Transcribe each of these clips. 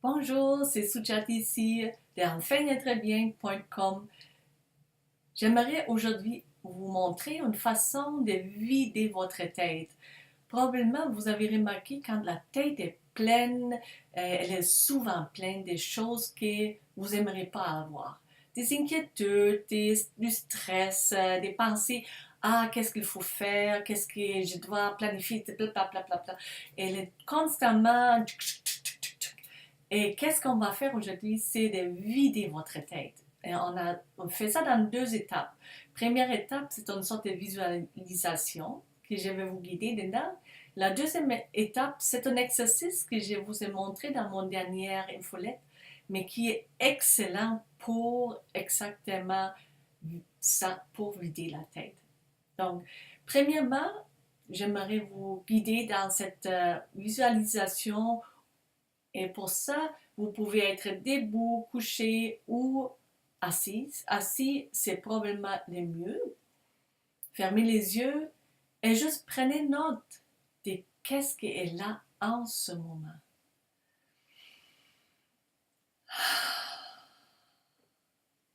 Bonjour, c'est Soujat ici de enfainetrebien.com. J'aimerais aujourd'hui vous montrer une façon de vider votre tête. Probablement, vous avez remarqué quand la tête est pleine, elle est souvent pleine des choses que vous n'aimeriez pas avoir. Des inquiétudes, du stress, des pensées. Ah, qu'est-ce qu'il faut faire? Qu'est-ce que je dois planifier? Blablabla. Elle est constamment. Et qu'est-ce qu'on va faire aujourd'hui? C'est de vider votre tête. Et on fait ça dans deux étapes. Première étape, c'est une sorte de visualisation que je vais vous guider dedans. La deuxième étape, c'est un exercice que je vous ai montré dans mon dernière infolette, mais qui est excellent pour exactement ça, pour vider la tête. Donc, premièrement, j'aimerais vous guider dans cette visualisation et pour ça, vous pouvez être debout, couché ou assis. Assis, c'est probablement le mieux. Fermez les yeux et juste prenez note de qu'est-ce qui est là en ce moment.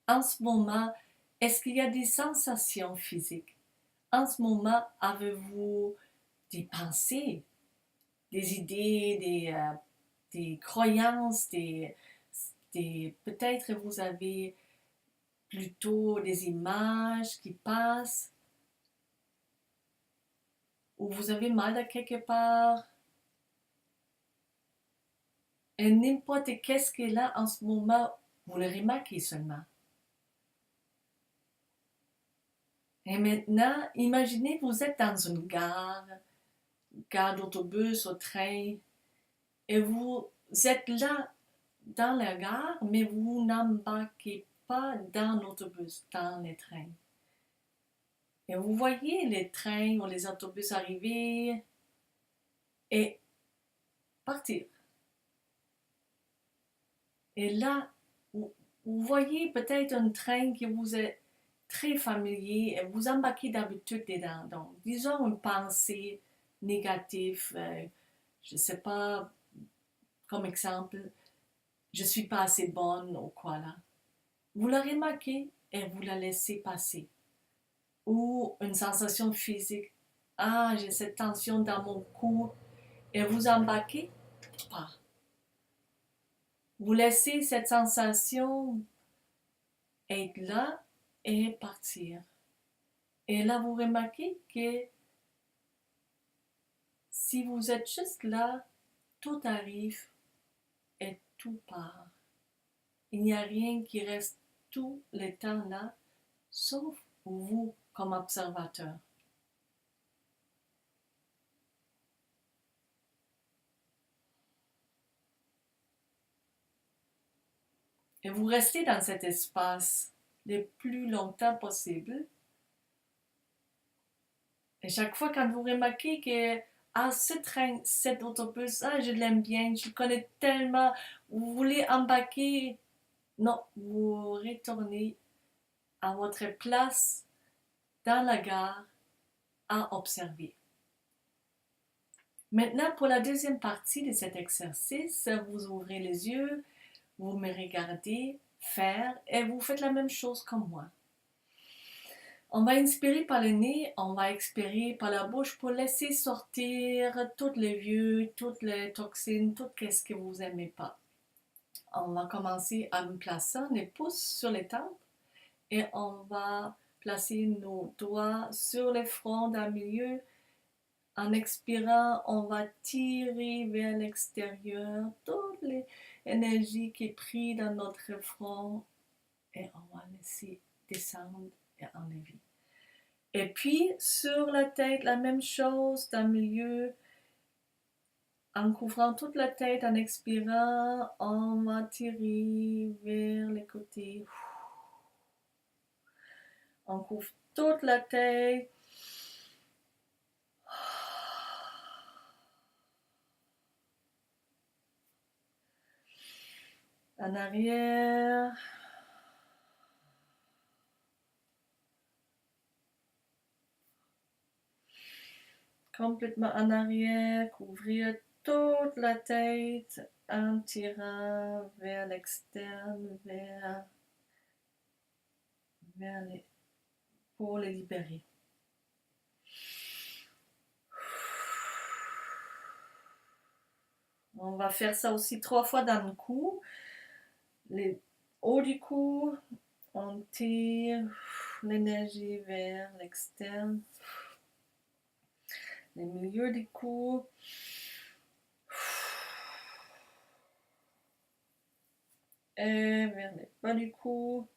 En ce moment, est-ce qu'il y a des sensations physiques? En ce moment, avez-vous des pensées, des idées, des croyances, peut-être vous avez plutôt des images qui passent, ou vous avez mal à quelque part, et n'importe qu'est-ce qui est là en ce moment, vous le remarquez seulement. Et maintenant, imaginez vous êtes dans une gare d'autobus, au train, et vous êtes là dans la gare, mais vous n'embarquez pas dans l'autobus, dans les trains. Et vous voyez les trains ou les autobus arriver et partir. Et là, vous voyez peut-être un train qui vous est très familier et vous embarquez d'habitude dedans. Donc, disons une pensée négative, je ne sais pas, comme exemple, je ne suis pas assez bonne ou quoi là. Vous la remarquez et vous la laissez passer. Ou une sensation physique, ah, j'ai cette tension dans mon cou, et vous embarquez pas. Vous laissez cette sensation être là et partir. Et là, vous remarquez que si vous êtes juste là, tout arrive et tout part. Il n'y a rien qui reste tout le temps là, sauf vous comme observateur. Et vous restez dans cet espace le plus longtemps possible. Et chaque fois quand vous remarquez que ah, ce train, cet autobus, ah, je l'aime bien, je le connais tellement, vous voulez embarquer, non, vous retournez à votre place dans la gare à observer. Maintenant, pour la deuxième partie de cet exercice, vous ouvrez les yeux, vous me regardez faire et vous faites la même chose comme moi. On va inspirer par le nez, on va expirer par la bouche pour laisser sortir toutes les vieux, toutes les toxines, tout ce que vous n'aimez pas. On va commencer en plaçant les pouces sur les tempes et on va placer nos doigts sur le front d'un milieu. En expirant, on va tirer vers l'extérieur toute l'énergie qui est prise dans notre front et on va laisser descendre et enlever. Et puis, sur la tête, la même chose, dans le milieu, en couvrant toute la tête, en expirant, on va tirer vers les côtés. On couvre toute la tête. En arrière. Complètement en arrière, couvrir toute la tête en tirant vers l'externe, pour les libérer. On va faire ça aussi 3 fois dans le cou. Les hauts du cou, on tire l'énergie vers l'externe. Les milieux du cou. Et vers les bas du cou.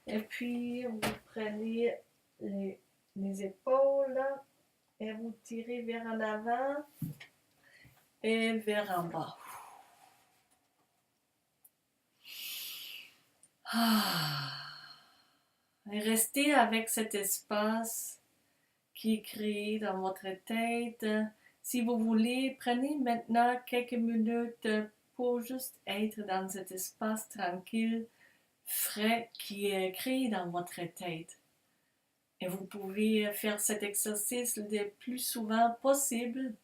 Et puis, vous prenez les épaules là, et vous tirez vers en avant et vers en bas. Et restez avec cet espace qui est créé dans votre tête. Si vous voulez, prenez maintenant quelques minutes pour juste être dans cet espace tranquille, frais, qui est créé dans votre tête. Et vous pouvez faire cet exercice le plus souvent possible,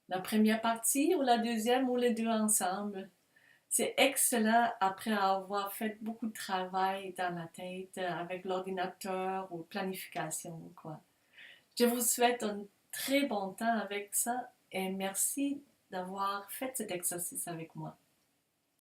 la première partie ou la deuxième ou les deux ensemble. C'est excellent après avoir fait beaucoup de travail dans la tête avec l'ordinateur ou planification, quoi. Je vous souhaite un très bon temps avec ça et merci d'avoir fait cet exercice avec moi.